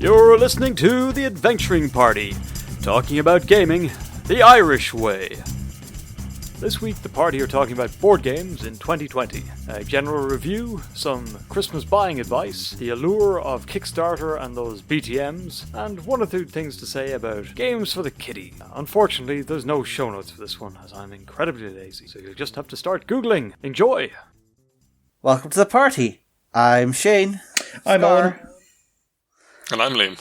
You're listening to The Adventuring Party, talking about gaming the Irish way. This week, the party are talking about board games in 2020, a general review, some Christmas buying advice, the allure of Kickstarter and those BTMs, and one or two things to say about games for the kiddie. Unfortunately, there's no show notes for this one, as I'm incredibly lazy, so you'll just have to start Googling. Enjoy! Welcome to the party. I'm Shane. I'm Scarr. Owen. And I'm Liam.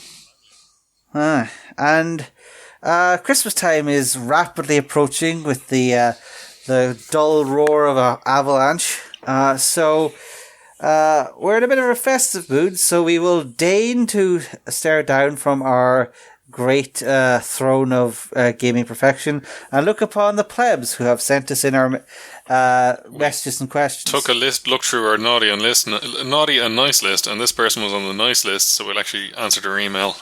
Christmas time is rapidly approaching with the dull roar of an avalanche. So we're in a bit of a festive mood, so we will deign to stare down from our great throne of gaming perfection and look upon the plebs who have sent us in our messages and questions. Took a look through our naughty and nice list, and this person was on the nice list, so we'll actually answer their email.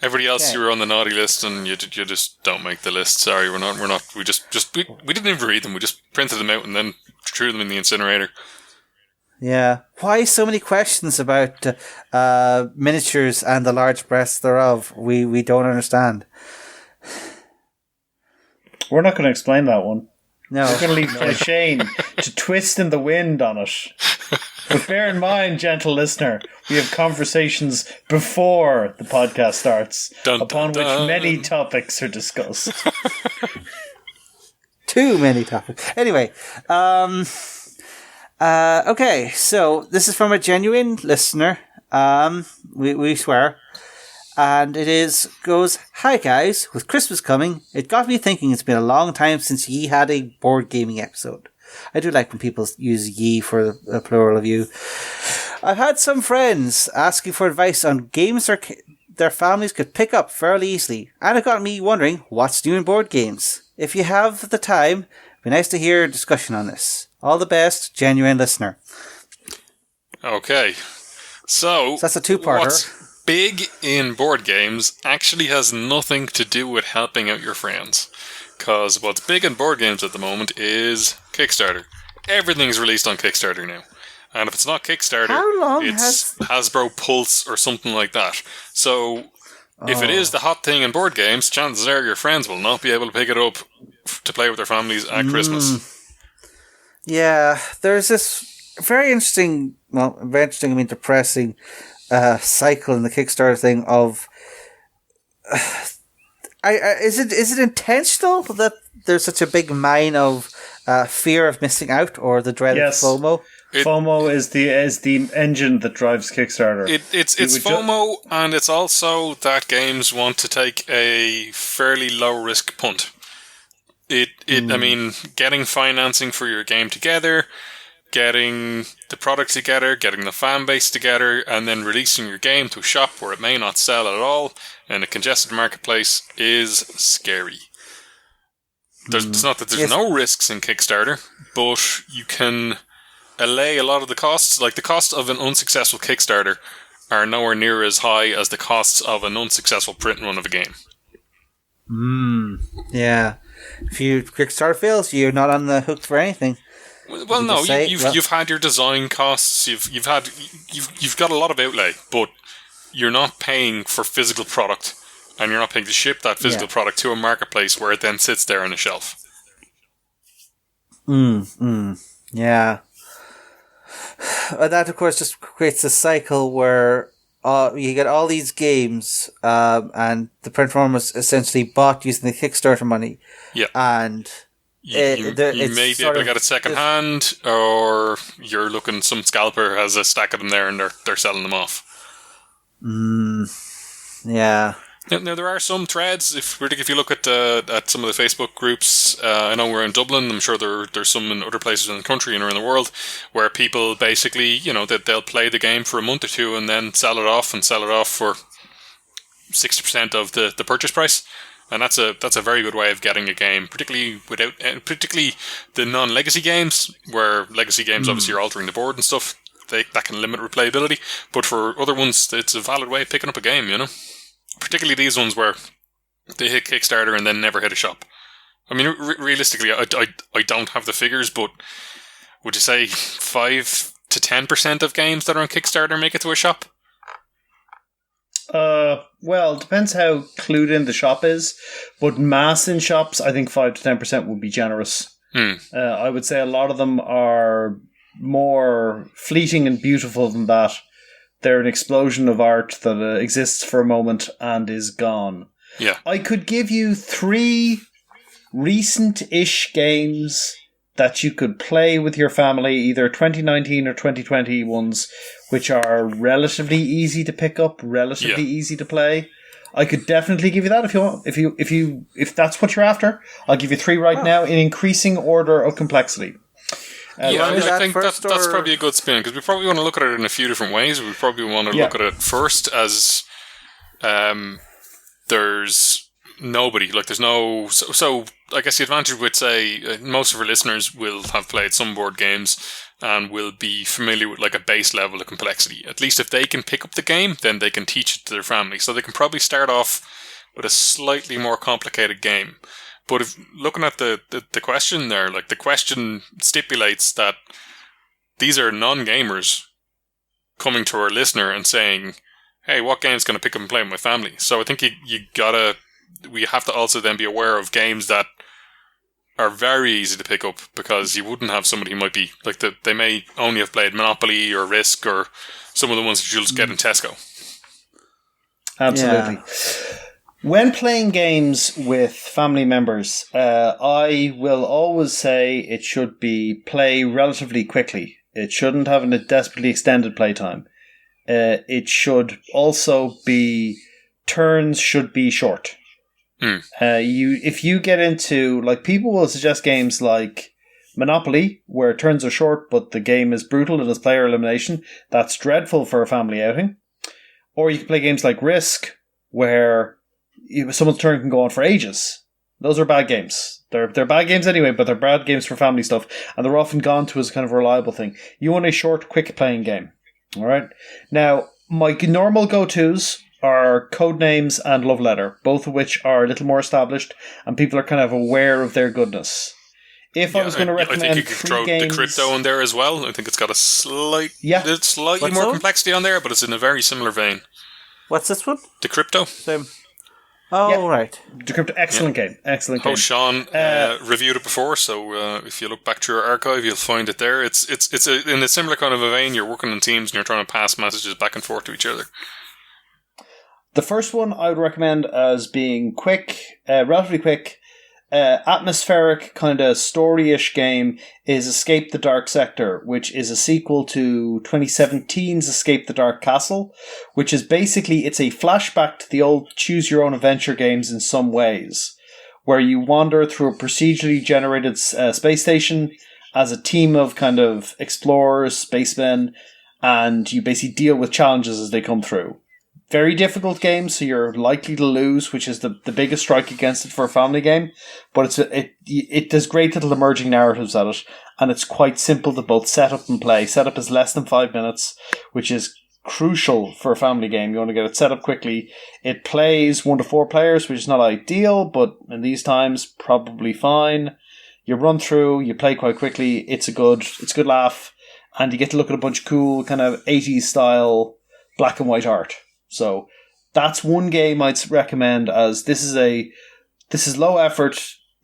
Everybody else, you were on the naughty list, and you just don't make the list. Sorry, we're not. We didn't even read them. We just printed them out and then threw them in the incinerator. Yeah. Why so many questions about miniatures and the large breasts thereof? We don't understand. We're not going to explain that one. No. We're going to leave for Shane to twist in the wind on it. But bear in mind, gentle listener, we have conversations before the podcast starts, upon which many topics are discussed. Too many topics. Anyway, okay, so this is from a genuine listener. We swear. And it goes, "Hi guys, with Christmas coming, it got me thinking it's been a long time since ye had a board gaming episode." I do like when people use ye for a plural of you. "I've had some friends asking for advice on games their families could pick up fairly easily, and it got me wondering what's new in board games. If you have the time, it'd be nice to hear a discussion on this. All the best, genuine listener." Okay, so that's a two-parter. What's big in board games actually has nothing to do with helping out your friends. Because what's big in board games at the moment is Kickstarter. Everything's released on Kickstarter now. And if it's not Kickstarter, it's Hasbro Pulse or something like that. So if it is the hot thing in board games, chances are your friends will not be able to pick it up to play with their families at Christmas. Yeah, there's this very interesting, depressing cycle in the Kickstarter thing of is it intentional that there's such a big mine of fear of missing out or the dread of FOMO? FOMO is the engine that drives Kickstarter. It's FOMO, and it's also that games want to take a fairly low risk punt. I mean, getting financing for your game together, getting the product together, getting the fan base together, and then releasing your game to a shop where it may not sell at all in a congested marketplace is scary. It's not that there's no risks in Kickstarter, but you can allay a lot of the costs. Like, the cost of an unsuccessful Kickstarter are nowhere near as high as the costs of an unsuccessful print run of a game. Yeah. If your Kickstarter fails, you're not on the hook for anything. Well, no, you've had your design costs. You've got a lot of outlay, but you're not paying for physical product, and you're not paying to ship that physical product to a marketplace where it then sits there on a shelf. Yeah. That, of course, just creates a cycle where you get all these games, and the print run was essentially bought using the Kickstarter money. Yeah. And you may be able to get it second hand, or you're looking, some scalper has a stack of them there and they're selling them off. Yeah. Now there are some threads. If you look at some of the Facebook groups, I know we're in Dublin. I'm sure there's some in other places in the country and around the world where people basically, they'll play the game for a month or two and then sell it off for 60% of the purchase price. And that's a very good way of getting a game, particularly the non-legacy games, where legacy games obviously are altering the board and stuff. That can limit replayability, but for other ones, it's a valid way of picking up a game. Particularly these ones where they hit Kickstarter and then never hit a shop. I mean, realistically, I don't have the figures, but would you say 5 to 10% of games that are on Kickstarter make it to a shop? Well, it depends how clued in the shop is, but mass in shops, I think 5 to 10% would be generous. I would say a lot of them are more fleeting and beautiful than that. They're an explosion of art that exists for a moment and is gone. Yeah. I could give you 3 recent-ish games that you could play with your family, either 2019 or 2020 ones, which are relatively easy to pick up, relatively easy to play. I could definitely give you that if you want. If that's what you're after, I'll give you 3 right now in increasing order of complexity. I think that's probably a good spin, because we probably want to look at it in a few different ways. We probably want to look at it first as there's nobody, like there's no... So I guess the advantage would say most of our listeners will have played some board games and will be familiar with like a base level of complexity. At least if they can pick up the game, then they can teach it to their family. So they can probably start off with a slightly more complicated game. But if looking at the question there, like the question stipulates that these are non-gamers coming to our listener and saying, hey, what game's going to pick up and play with my family? So I think we have to also then be aware of games that are very easy to pick up, because you wouldn't have somebody who might be, like they may only have played Monopoly or Risk or some of the ones that you'll just get in Tesco. Absolutely. Yeah. When playing games with family members, I will always say it should be play relatively quickly. It shouldn't have a desperately extended playtime. It should also be... Turns should be short. If you get into... Like, people will suggest games like Monopoly, where turns are short, but the game is brutal and is player elimination. That's dreadful for a family outing. Or you can play games like Risk, where... someone's turn can go on for ages. Those are bad games. They're bad games anyway, but they're bad games for family stuff, and they're often gone to as kind of a reliable thing. You want a short, quick playing game. Alright? Now, my normal go-tos are Codenames and Love Letter, both of which are a little more established, and people are kind of aware of their goodness. If I was going to recommend, I think you could throw games, the Crypto in there as well. I think it's got a slightly more complexity on there, but it's in a very similar vein. What's this one? The Crypto. Same. Oh, right. Decrypto, excellent game. Excellent game. Sean reviewed it before, so if you look back through your archive, you'll find it there. It's in a similar kind of a vein. You're working in teams and you're trying to pass messages back and forth to each other. The first one I would recommend as being quick, relatively quick, atmospheric, kind of story-ish game is Escape the Dark Sector, which is a sequel to 2017's Escape the Dark Castle, which is basically, it's a flashback to the old choose-your-own-adventure games in some ways, where you wander through a procedurally generated space station as a team of kind of explorers, spacemen, and you basically deal with challenges as they come through. Very difficult game, so you're likely to lose, which is the biggest strike against it for a family game. But it does great little emerging narratives at it, and it's quite simple to both set up and play. Setup is less than 5 minutes, which is crucial for a family game. You want to get it set up quickly. It plays 1 to 4 players, which is not ideal, but in these times, probably fine. You run through, you play quite quickly. It's a good laugh, and you get to look at a bunch of cool kind of 80s style black and white art. So that's one game I'd recommend as this is low effort.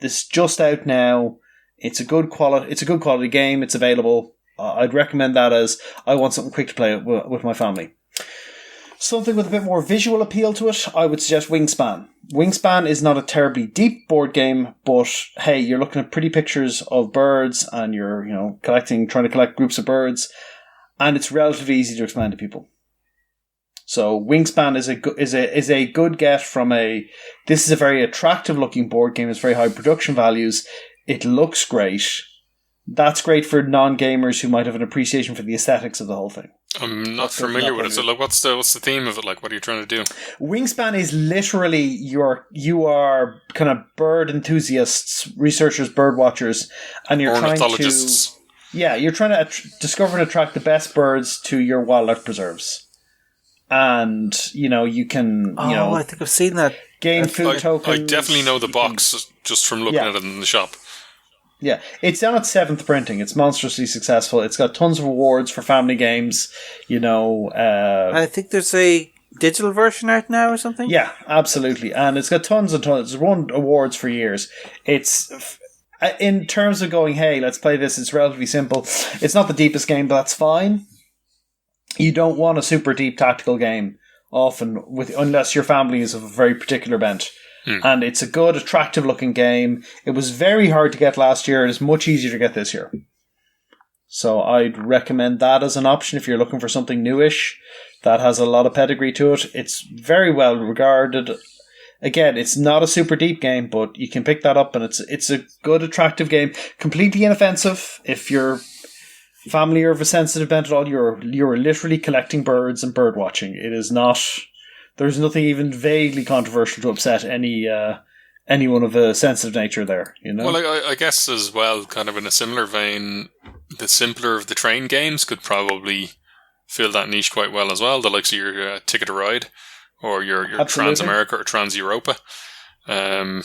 This is just out now. It's a good quality game. It's available. I'd recommend that as I want something quick to play with my family. Something with a bit more visual appeal to it, I would suggest Wingspan. Wingspan is not a terribly deep board game, but hey, you're looking at pretty pictures of birds and you're, trying to collect groups of birds, and it's relatively easy to explain to people. So Wingspan is a good get from this is a very attractive looking board game. It's very high production values. It looks great. That's great for non-gamers who might have an appreciation for the aesthetics of the whole thing. I'm not familiar with it. So, what's the theme of it? Like, what are you trying to do? Wingspan is literally you are kind of bird enthusiasts, researchers, bird watchers, and you're trying to you're trying to discover and attract the best birds to your wildlife preserves. And, you can, I think I've seen that. Gain food tokens. I definitely know the box just from looking at it in the shop. Yeah, it's down at 7th printing. It's monstrously successful. It's got tons of awards for family games, I think there's a digital version out now or something? Yeah, absolutely. And it's got tons and tons. It's won awards for years. It's, in terms of going, hey, let's play this, it's relatively simple. It's not the deepest game, but that's fine. You don't want a super deep tactical game often, unless your family is of a very particular bent. And it's a good, attractive looking game. It was very hard to get last year. It is much easier to get this year. So I'd recommend that as an option if you're looking for something newish that has a lot of pedigree to it. It's very well regarded. Again, it's not a super deep game, but you can pick that up, and it's a good, attractive game. Completely inoffensive. If your family are of a sensitive bent at all, you're literally collecting birds and bird watching. It is not. There's nothing even vaguely controversial to upset anyone of a sensitive nature there, you know? Well, I guess as well, kind of in a similar vein, the simpler of the train games could probably fill that niche quite well as well. The likes of your Ticket to Ride or your Trans-America or Trans-Europa. They're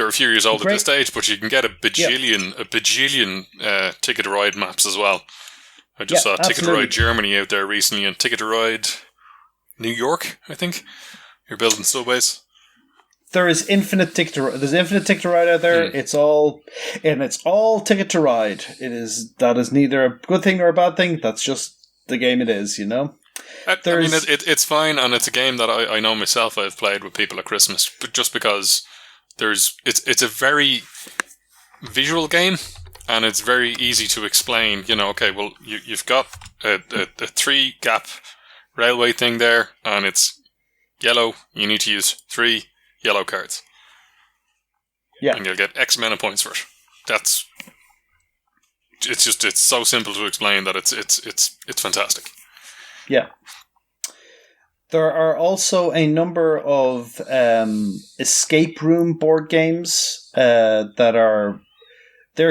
a few years old at this stage, but you can get a bajillion Ticket to Ride maps as well. I just saw Ticket to Ride Germany out there recently, and Ticket to Ride New York, I think. You're building subways. There is infinite Ticket to Ride. There's infinite Ticket to Ride out there. It's all Ticket to Ride. That is neither a good thing nor a bad thing. That's just the game it is, you know? I mean, it's fine, and it's a game that I know myself I've played with people at Christmas, but just because it's a very visual game, and it's very easy to explain. You know, okay, well, you've got a 3-gap railway thing there, and it's yellow. You need to use 3 yellow cards. Yeah. And you'll get X amount of points for it. It's so simple to explain that it's fantastic. Yeah. There are also a number of escape room board games they're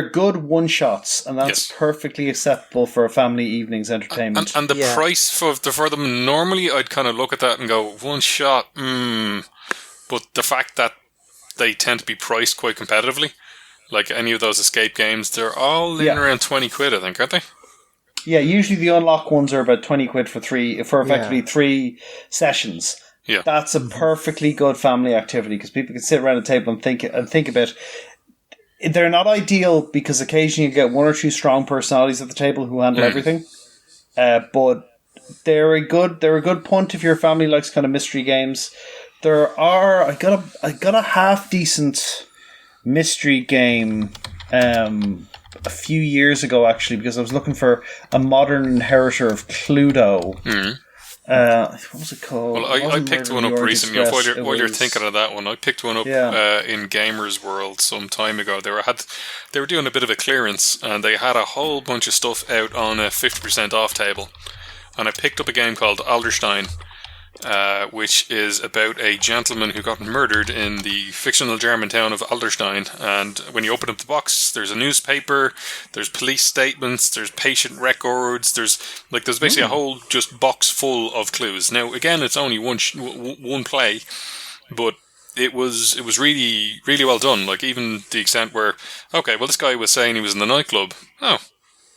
good one-shots, and that's perfectly acceptable for a family evening's entertainment. And the price for them, normally I'd kind of look at that and go, one shot, But the fact that they tend to be priced quite competitively, like any of those escape games, they're all in around 20 quid, I think, aren't they? Yeah, usually the unlock ones are about 20 quid for effectively 3 sessions. Yeah. That's a perfectly good family activity because people can sit around a table and think a bit. They're not ideal because occasionally you get 1 or 2 strong personalities at the table who handle everything. But they're a good punt if your family likes kind of mystery games. I got a half decent mystery game a few years ago actually, because I was looking for a modern inheritor of Cluedo. What was it called? Well, I picked one up recently. While you're thinking of that one, I picked one up in Gamers World some time ago. They were doing a bit of a clearance, and they had a whole bunch of stuff out on a 50% off table. And I picked up a game called Alderstein, which is about a gentleman who got murdered in the fictional German town of Alderstein. And when you open up the box, there's a newspaper, there's police statements, there's patient records, there's basically a whole just box full of clues. Now, again, it's only one play, but it was really, really well done. Like, even the extent where, okay, well, this guy was saying he was in the nightclub. Oh,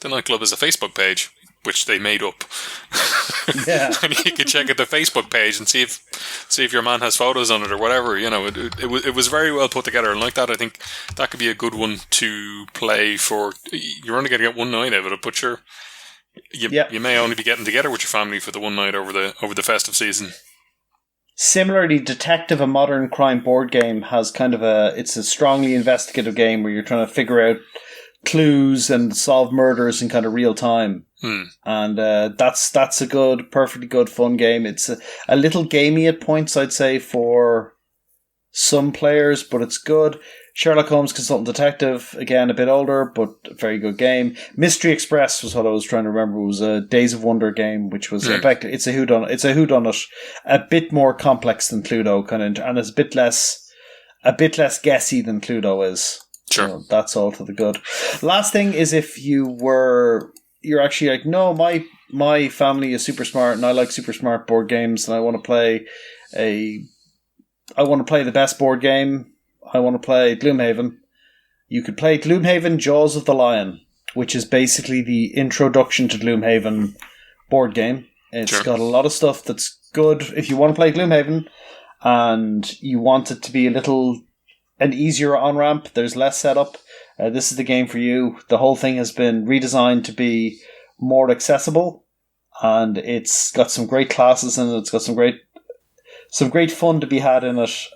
the nightclub is a Facebook page, which they made up. Yeah. And you can check out the Facebook page and see if your man has photos on it or whatever. You know, it was very well put together, and like that, I think that could be a good one to play for. You're only going to get one night out of it, but sure, you may only be getting together with your family for the one night over the festive season. Similarly, Detective, a modern crime board game, has it's a strongly investigative game where you're trying to figure out clues and solve murders in kind of real time. And that's a perfectly good fun game. It's a little gamey at points, I'd say, for some players, but it's good. Sherlock Holmes Consultant Detective, again, a bit older, but a very good game. Mystery Express was what I was trying to remember. It was a Days of Wonder game, which was in fact, it's a whodunit, a bit more complex than Cluedo, and it's a bit less guessy than Cluedo is. Sure. So that's all to the good. Last thing is, if you're actually like, no, my family is super smart and I like super smart board games and I want to play the best board game. I want to play Gloomhaven. You could play Gloomhaven Jaws of the Lion, which is basically the introduction to Gloomhaven board game. It's got a lot of stuff that's good if you want to play Gloomhaven and you want it to be an easier on-ramp. There's less setup. This is the game for you. The whole thing has been redesigned to be more accessible, and it's got some great classes in it. It's got some great fun to be had in it.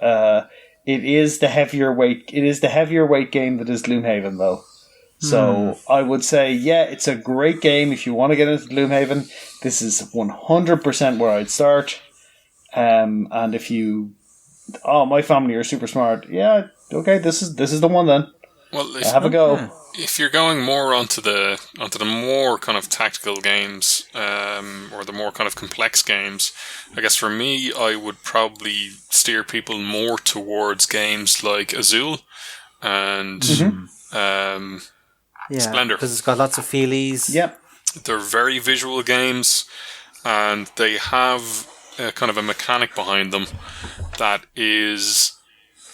It is the heavier weight game that is Gloomhaven, though. So I would say, yeah, it's a great game if you want to get into Gloomhaven. This is 100% where I'd start. And if my family are super smart, yeah, okay, this is the one then. Well, have a go. If you're going more onto the more kind of tactical games, or the more kind of complex games, I guess for me, I would probably steer people more towards games like Azul and Splendor, because it's got lots of feelies. Yep, they're very visual games, and they have a kind of a mechanic behind them that is.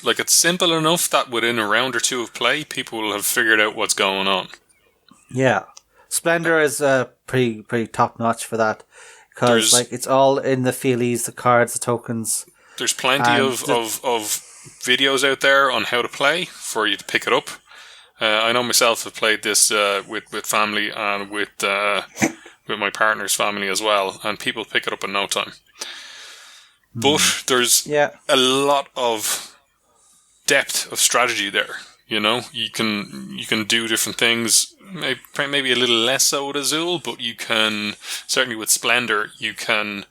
Like, it's simple enough that within a round or two of play, people will have figured out what's going on. Yeah. Splendor is pretty top-notch for that. Because, it's all in the feelies, the cards, the tokens. There's plenty of videos out there on how to play for you to pick it up. I know myself have played this with family and with my partner's family as well, and people pick it up in no time. But there's a lot of depth of strategy there. You can do different things, maybe a little less so with Azul, but you can, certainly with Splendor, you can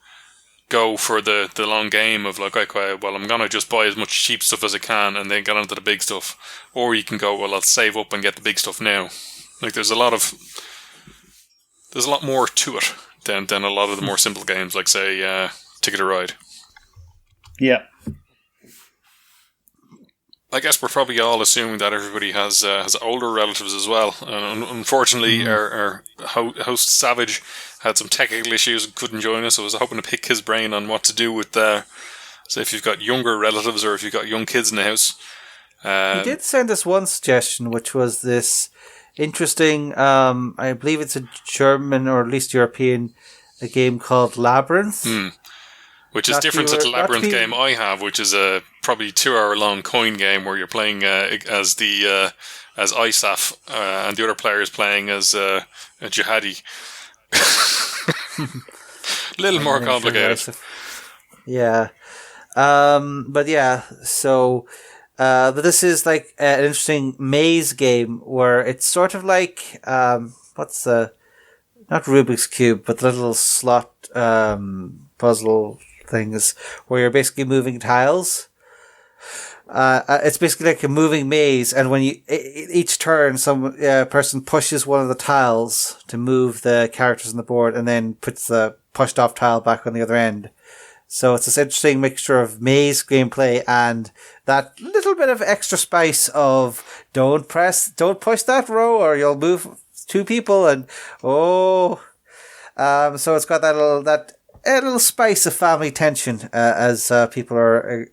go for the long game of like, okay, well, I'm going to just buy as much cheap stuff as I can and then get onto the big stuff. Or you can go, well, I'll save up and get the big stuff now. Like, there's a lot more to it than a lot of the more simple games, like, say, Ticket to Ride. Yeah. I guess we're probably all assuming that everybody has older relatives as well. And unfortunately, our host Savage had some technical issues and couldn't join us. So I was hoping to pick his brain on what to do with, say, if you've got younger relatives or if you've got young kids in the house. He did send us one suggestion, which was this interesting, I believe it's a German or at least European, a game called Labyrinth. Which is different to the Labyrinth game I have, which is a probably 2-hour-long coin game where you're playing as ISAF, and the other player is playing as a jihadi. A little more complicated. Yeah. But yeah, so but this is like an interesting maze game where it's sort of like not Rubik's Cube, but the little slot puzzle things where you're basically moving tiles. It's basically like a moving maze, and when each turn, some person pushes one of the tiles to move the characters on the board, and then puts the pushed off tile back on the other end. So it's this interesting mixture of maze gameplay and that little bit of extra spice of don't push that row or you'll move two people, and so it's got that little spice of family tension as people are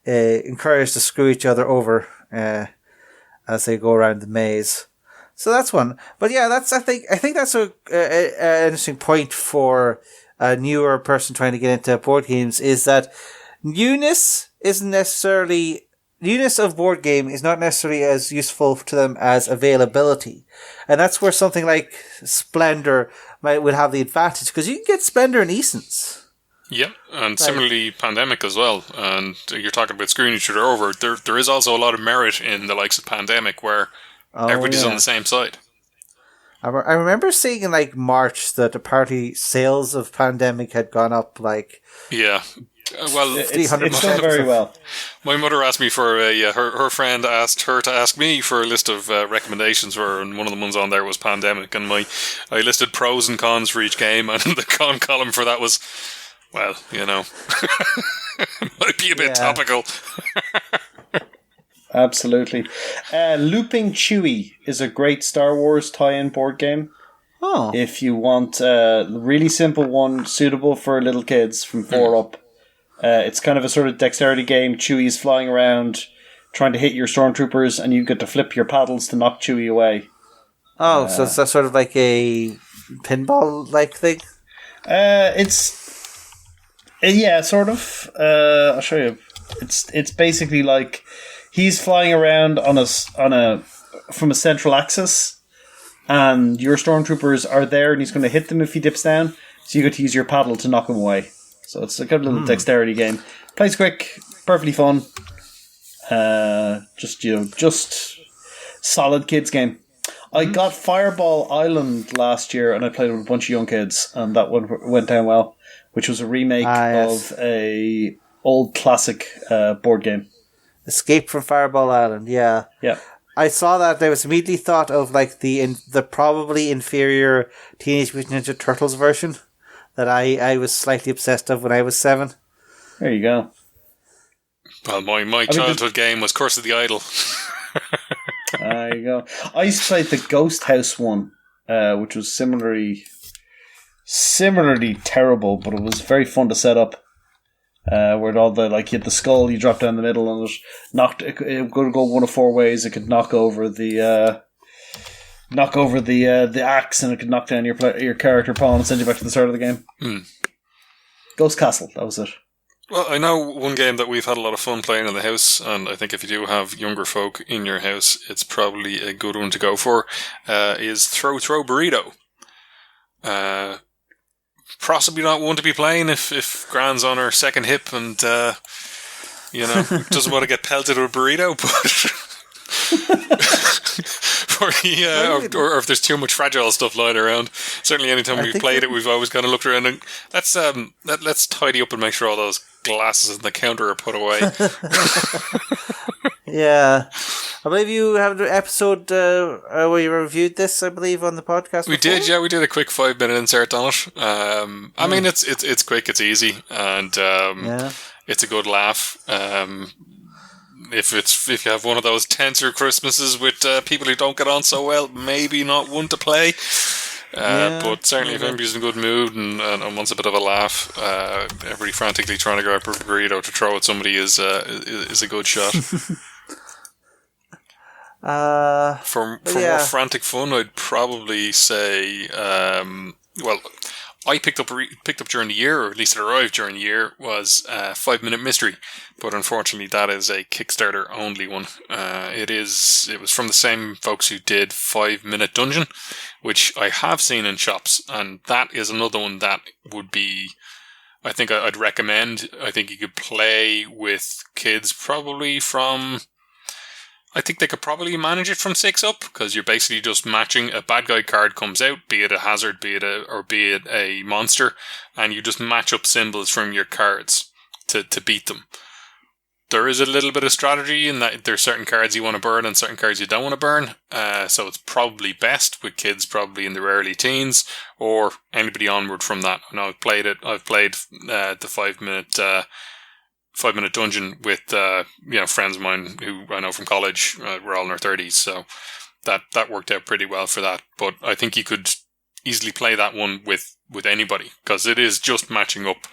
encouraged to screw each other over as they go around the maze. So that's one. But yeah, I think that's an interesting point for a newer person trying to get into board games, is that newness of board game is not necessarily as useful to them as availability. And that's where something like Splendor would have the advantage, because you can get Splendor in Eason's. Yep, and similarly Pandemic as well. And you're talking about screwing each other over. There is also a lot of merit in the likes of Pandemic, where everybody's on the same side. I remember seeing in like March that the party sales of Pandemic had gone up like... Yeah. Well, it's done very well. My mother asked me for her friend asked her to ask me for a list of recommendations for her, and one of the ones on there was Pandemic, and I listed pros and cons for each game, and the con column for that was, well, might be a bit topical. Absolutely. Looping Chewie is a great Star Wars tie-in board game. Oh. If you want a really simple one suitable for little kids from 4 up. It's kind of a sort of dexterity game. Chewie's flying around trying to hit your stormtroopers, and you get to flip your paddles to knock Chewie away. Oh, so it's sort of like a pinball-like thing? It's Yeah, sort of. I'll show you. It's basically like he's flying around from a central axis, and your stormtroopers are there, and he's going to hit them if he dips down. So you get to use your paddle to knock him away. So it's a good little dexterity game. Plays quick, perfectly fun. Just solid kids game. I got Fireball Island last year, and I played with a bunch of young kids, and that one went down well. Which was a remake of a old classic board game. Escape from Fireball Island, yeah. Yeah. I saw that. I was immediately thought of like the probably inferior Teenage Mutant Ninja Turtles version that I was slightly obsessed of when I was 7. There you go. Well, my childhood game was Curse of the Idol. There you go. I used to play the Ghost House one, which was similarly terrible, but it was very fun to set up. Where all the you had the skull, you drop down the middle, and it could go one of 4 ways. It could knock over the axe, and it could knock down your character pawn and send you back to the start of the game. Ghost Castle, that was it. Well, I know one game that we've had a lot of fun playing in the house, and I think if you do have younger folk in your house, it's probably a good one to go for. Is Throw Burrito. Possibly not one to be playing if Gran's on her second hip and doesn't want to get pelted with a burrito, but or if there's too much fragile stuff lying around. Certainly, anytime we've played it, we've always kind of looked around and let's tidy up and make sure all those glasses on the counter are put away. Yeah. I believe you have an episode where you reviewed this, I believe, on the podcast. We did, yeah. We did a quick 5-minute insert on it. I mean, it's quick, it's easy, and it's a good laugh. If you have one of those tenser Christmases with people who don't get on so well, maybe not one to play. But certainly, if anybody's in a good mood and wants a bit of a laugh, everybody frantically trying to grab a burrito to throw at somebody is a good shot. For more frantic fun, I'd probably say, I picked up during the year, or at least it arrived during the year, was 5-Minute Mystery, but unfortunately that is a Kickstarter only one. It was from the same folks who did 5-Minute Dungeon, which I have seen in shops, and that is another one that would be, I think I'd recommend. I think you could play with kids probably from, I think they could probably manage it from 6 up, because you're basically just matching a bad guy card comes out, be it a hazard, be it a monster, and you just match up symbols from your cards to beat them. There is a little bit of strategy in that there's certain cards you want to burn and certain cards you don't want to burn, so it's probably best with kids probably in their early teens, or anybody onward from that. I know I've played the 5-Minute Dungeon with friends of mine who I know from college. We're all in our 30s, so that worked out pretty well for that. But I think you could easily play that one with anybody, because it is just matching up.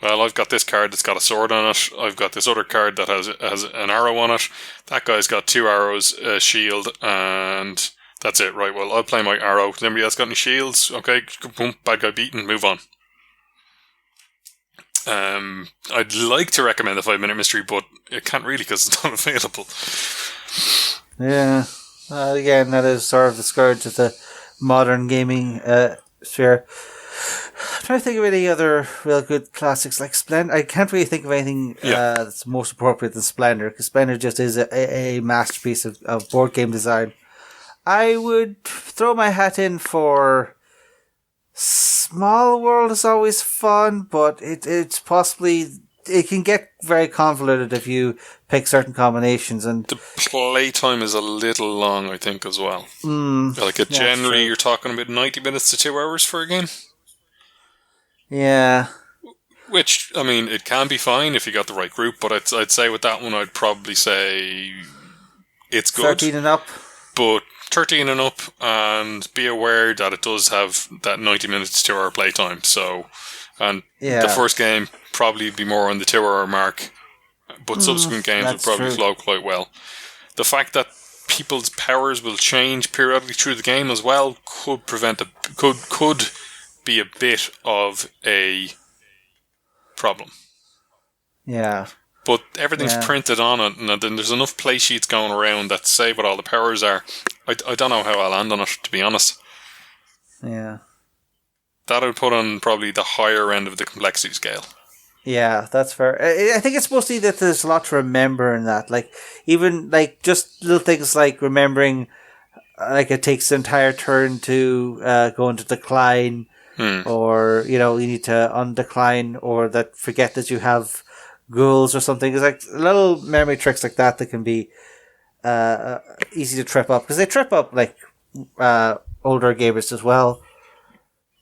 Well, I've got this card that's got a sword on it. I've got this other card that has an arrow on it. That guy's got 2 arrows, a shield, and that's it. Right, well, I'll play my arrow. Has anybody else got any shields? Okay, boom, bad guy beaten, move on. I'd like to recommend the 5-Minute Mystery, but it can't really because it's not available. Yeah. Again, that is sort of the scourge of the modern gaming sphere. I'm trying to think of any other real good classics like Splendor. I can't really think of anything that's most appropriate than Splendor, because Splendor just is a masterpiece of board game design. I would throw my hat in for Small World is always fun, but it's possibly, it can get very convoluted if you pick certain combinations, and the playtime is a little long, I think, as well. Generally, you're talking about 90 minutes to 2 hours for a game. Yeah. Which, I mean, it can be fine if you got the right group, but I'd say with that one, I'd probably say it's good. 13 and up. But 13 and up, and be aware that it does have that 90 minutes to 2 hour playtime. So, and the first game probably be more on the 2 hour mark, but subsequent games will probably flow quite well. The fact that people's powers will change periodically through the game as well could prevent could be a bit of a problem. Yeah. But everything's printed on it, and then there's enough play sheets going around that say what all the powers are. I don't know how I'll land on it, to be honest. Yeah. That I would put on probably the higher end of the complexity scale. Yeah, that's fair. I think it's mostly that there's a lot to remember in that. Like, even, like, just little things like remembering, like, it takes the entire turn to go into decline, or, you know, you need to undecline, or that forget that you have ghouls or something. It's like little memory tricks like that can be easy to trip up, because they trip up, like, older gamers as well.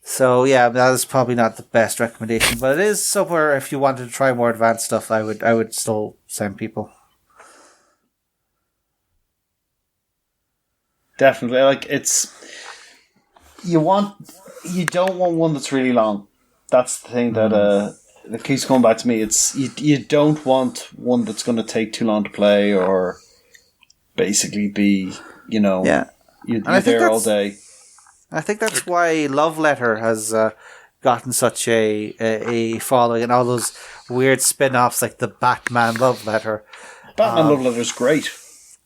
So yeah, that is probably not the best recommendation, but it is somewhere if you wanted to try more advanced stuff, I would still send people. Definitely, like you don't want one that's really long. That's the thing that keeps coming back to me. It's you don't want one that's going to take too long to play, or basically be, you know, you're there all day. I think that's why Love Letter has gotten such a following, and all those weird spin-offs like the Batman Love Letter. Batman Love Letter is great.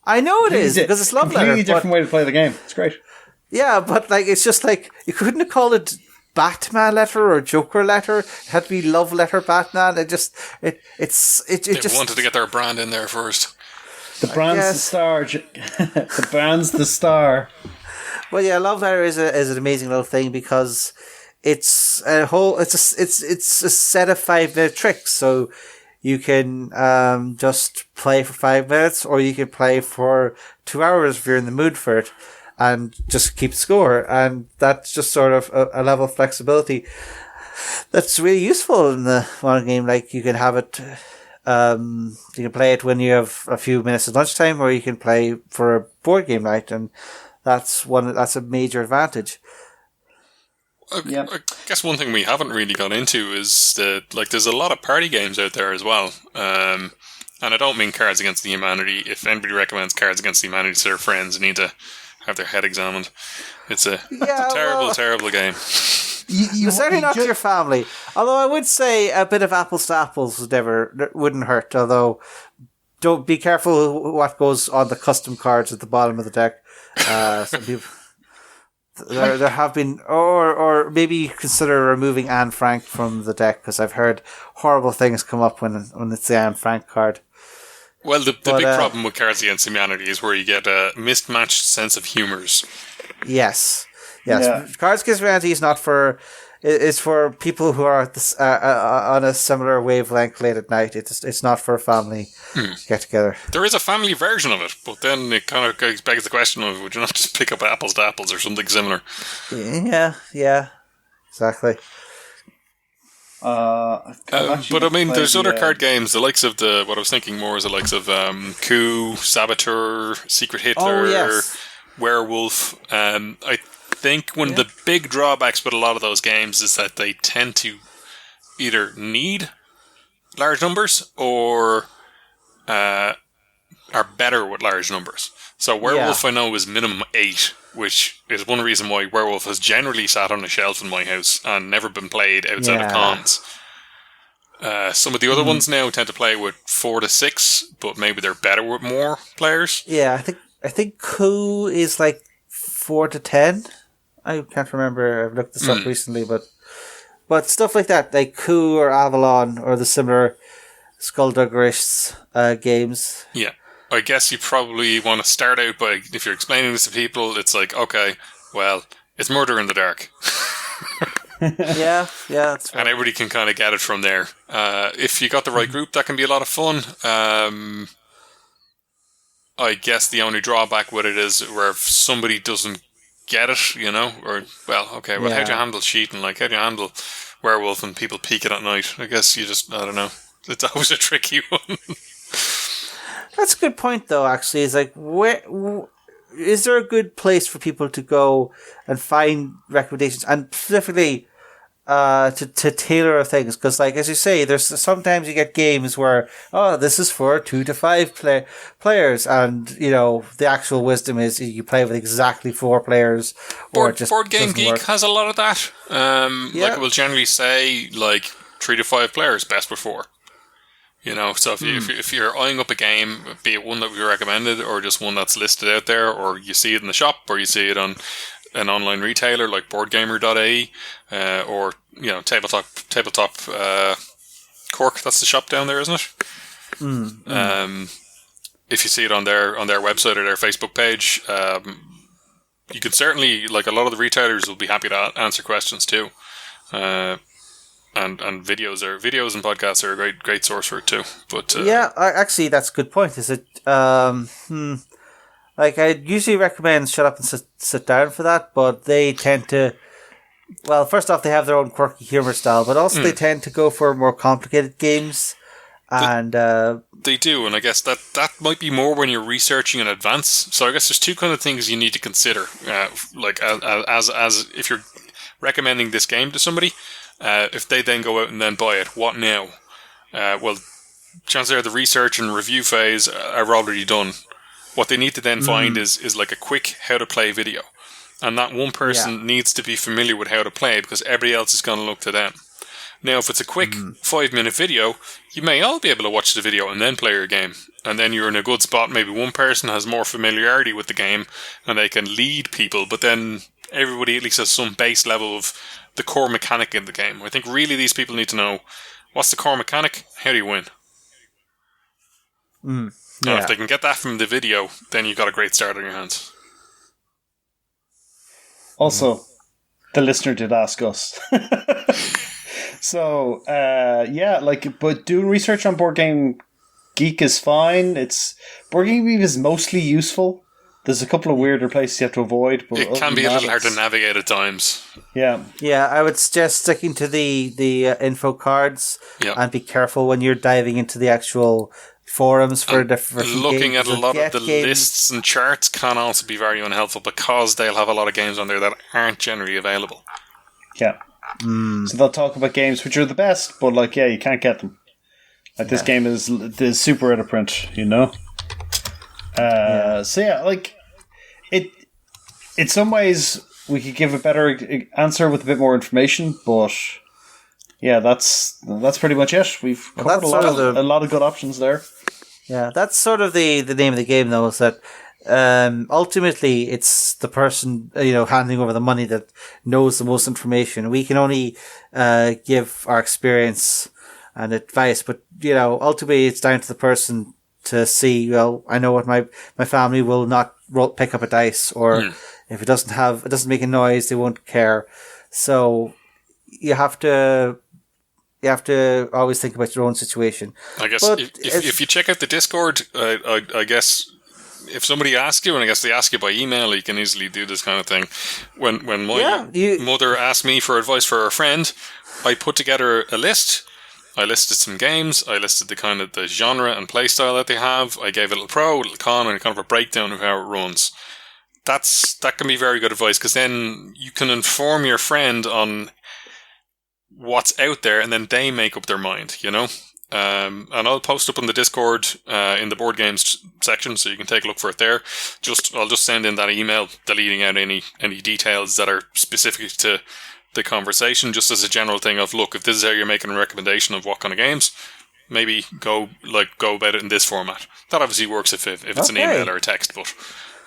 I know it is, because it's Love Letter. Completely different way to play the game. It's great. Yeah, but like it's just like you couldn't have called it Batman Letter or Joker Letter. It had to be Love Letter Batman. They just wanted to get their brand in there first. The brand's the star. The brand's the star. Well, yeah, Love Letter is an amazing little thing, because it's a set of 5-minute tricks. So you can just play for 5 minutes, or you can play for 2 hours if you're in the mood for it, and just keep score. And that's just sort of a level of flexibility that's really useful in the modern game. Like, you can have it, you can play it when you have a few minutes at lunchtime, or you can play for a board game night, and that's a major advantage. I guess one thing we haven't really got into is that, like, there's a lot of party games out there as well. And I don't mean Cards Against the Humanity. If anybody recommends Cards Against the Humanity to their friends, they need to have their head examined. It's a terrible game. Certainly not your family. Although I would say a bit of apples to apples wouldn't hurt. Although, don't be careful what goes on the custom cards at the bottom of the deck. Some people, there have been, or maybe consider removing Anne Frank from the deck, because I've heard horrible things come up when it's the Anne Frank card. Well, the big problem with Cards Against Humanity is where you get a mismatched sense of humours. Yes. Cards Against Humanity is not for. It's for people who are on a similar wavelength late at night. It's not for a family get together. There is a family version of it, but then it kind of begs the question of, would you not just pick up Apples to Apples or something similar? Yeah, exactly. But I mean, there's other card games, the likes of what I was thinking more is the likes of Coup, Saboteur, Secret Hitler, Werewolf. I think one of the big drawbacks with a lot of those games is that they tend to either need large numbers or are better with large numbers. So Werewolf I know is minimum 8, which is one reason why Werewolf has generally sat on a shelf in my house and never been played outside of cons. Some of the other ones now tend to play with 4 to 6, but maybe they're better with more players. Yeah, I think Coup is like 4 to 10. I can't remember. I've looked this up recently, but stuff like that, like Coup or Avalon or the similar Skullduggerist games. Yeah, I guess you probably want to start out by, if you're explaining this to people, it's like, okay, well, it's Murder in the Dark. yeah, that's fine. And everybody can kind of get it from there. If you got the right group, that can be a lot of fun. I guess the only drawback with it is where if somebody doesn't get it, you know, or, well, okay, well, how do you handle cheating? Like, how do you handle Werewolf and people peek it at night? I guess you just, I don't know. It's always a tricky one. That's a good point, though, actually. It's like, is there a good place for people to go and find recommendations, and specifically to tailor things? Because, like, as you say, there's sometimes you get games where, this is for 2 to 5 players, and, you know, the actual wisdom is you play with exactly 4 players. Board Game Geek has a lot of that. Like, it will generally say, like, 3 to 5 players, best with 4. You know, so if you're eyeing up a game, be it one that we recommended or just one that's listed out there, or you see it in the shop, or you see it on an online retailer like BoardGamer.ie, or tabletop Cork. That's the shop down there, isn't it? If you see it on their website or their Facebook page, you can certainly, like, a lot of the retailers will be happy to answer questions too. And videos and podcasts are a great source for it too. But actually, that's a good point. Is it like, I usually recommend Shut Up and Sit Down for that, but they tend to, well, first off, they have their own quirky humor style, but also they tend to go for more complicated games. And they do, and I guess that might be more when you're researching in advance. So I guess there's two kind of things you need to consider, like as if you're recommending this game to somebody. If they then go out and then buy it, what now? Well, chances are the research and review phase are already done. What they need to then find is like a quick how to play video. And that one person needs to be familiar with how to play, because everybody else is going to look to them. Now, if it's a quick 5-minute video, you may all be able to watch the video and then play your game. And then you're in a good spot. Maybe one person has more familiarity with the game and they can lead people, but then everybody at least has some base level of the core mechanic in the game. I think really these people need to know, what's the core mechanic? How do you win? And if they can get that from the video, then you've got a great start on your hands. Also, the listener did ask us. So, but doing research on Board Game Geek is fine. Board Game Geek is mostly useful. There's a couple of weirder places you have to avoid. But it can be a little hard to navigate at times. Yeah, I would suggest sticking to the info cards and be careful when you're diving into the actual forums for different looking games. At a lot of the lists and charts can also be very unhelpful, because they'll have a lot of games on there that aren't generally available. Yeah. So they'll talk about games which are the best, but you can't get them. Like, this game is super out of print, you know? It in some ways we could give a better answer with a bit more information, but that's pretty much it. We've covered a lot of good options there. Yeah, that's sort of the name of the game, though, is that ultimately it's the person handing over the money that knows the most information. We can only give our experience and advice, but ultimately it's down to the person to see, well, I know what my family will not pick up a dice, or if it doesn't make a noise, they won't care. So you have to always think about your own situation. I guess if you check out the Discord, I guess if somebody asks you, and I guess they ask you by email, you can easily do this kind of thing. When my mother asked me for advice for a friend, I put together a list. I listed some games. I listed the kind of the genre and play style that they have. I gave a little pro, a little con, and kind of a breakdown of how it runs. That can be very good advice, because then you can inform your friend on what's out there, and then they make up their mind, and I'll post up on the Discord in the board games section, so you can take a look for it there. I'll just send in that email deleting out any details that are specific to the conversation, just as a general thing of, look, if this is how you're making a recommendation of what kind of games, maybe go about it in this format. That obviously works if it's an email or a text, but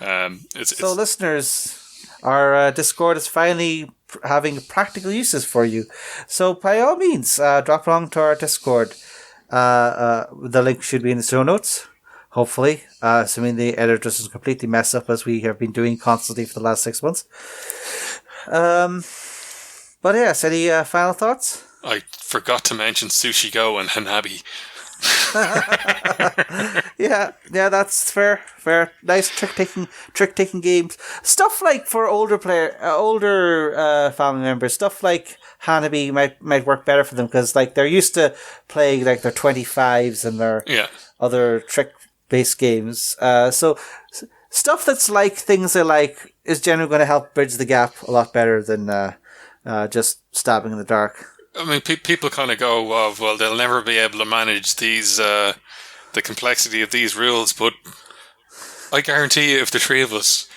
so listeners, our Discord is finally having practical uses for you. So by all means, drop along to our Discord. The link should be in the show notes, hopefully, assuming the editor doesn't completely mess up, as we have been doing constantly for the last 6 months. But yes, any final thoughts? I forgot to mention Sushi Go and Hanabi. yeah, that's fair. Nice trick-taking games. Stuff like for older family members, stuff like Hanabi might work better for them, because they're used to playing their 25s and their other trick-based games. So stuff that's like things they like is generally going to help bridge the gap a lot better than just stabbing in the dark. I mean, people kind of go, well, they'll never be able to manage these, the complexity of these rules, but I guarantee you, if the three of us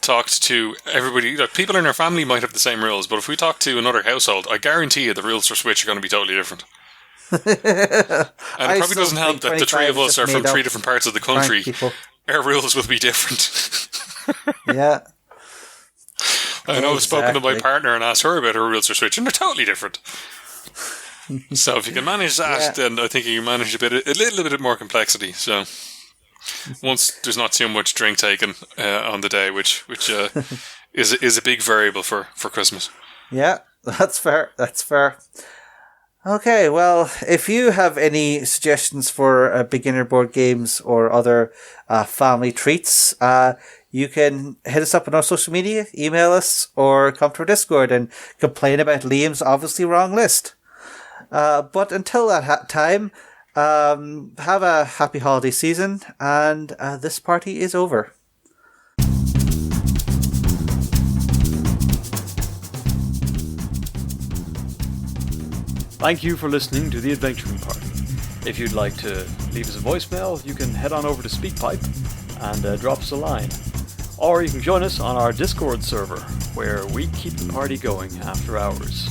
talked to everybody, like, people in our family might have the same rules, but if we talk to another household, I guarantee you the rules for Switch are going to be totally different. And it probably doesn't help that the three of us are from three different parts of the country. Our rules will be different. Yeah. I know I've spoken to my partner and asked her about her rules for Switch, and they're totally different. So if you can manage that, then I think you can manage a little bit more complexity. So once there's not too much drink taken on the day, which is a big variable for Christmas. Yeah, that's fair. That's fair. Okay, well, if you have any suggestions for beginner board games or other family treats, you can hit us up on our social media, email us, or come to our Discord and complain about Liam's obviously wrong list. But until that time, have a happy holiday season, and this party is over. Thank you for listening to The Adventuring Party. If you'd like to leave us a voicemail, you can head on over to SpeakPipe and drop us a line. Or you can join us on our Discord server, where we keep the party going after hours.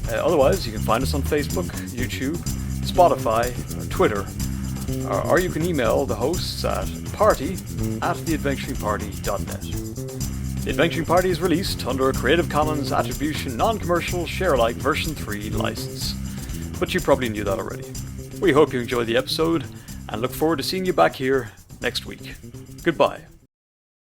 Otherwise, you can find us on Facebook, YouTube, Spotify, or Twitter. Or you can email the hosts at party@theadventuringparty.net. The Adventuring Party is released under a Creative Commons Attribution Non-Commercial Share-alike version 3 license. But you probably knew that already. We hope you enjoyed the episode, and look forward to seeing you back here next week. Goodbye.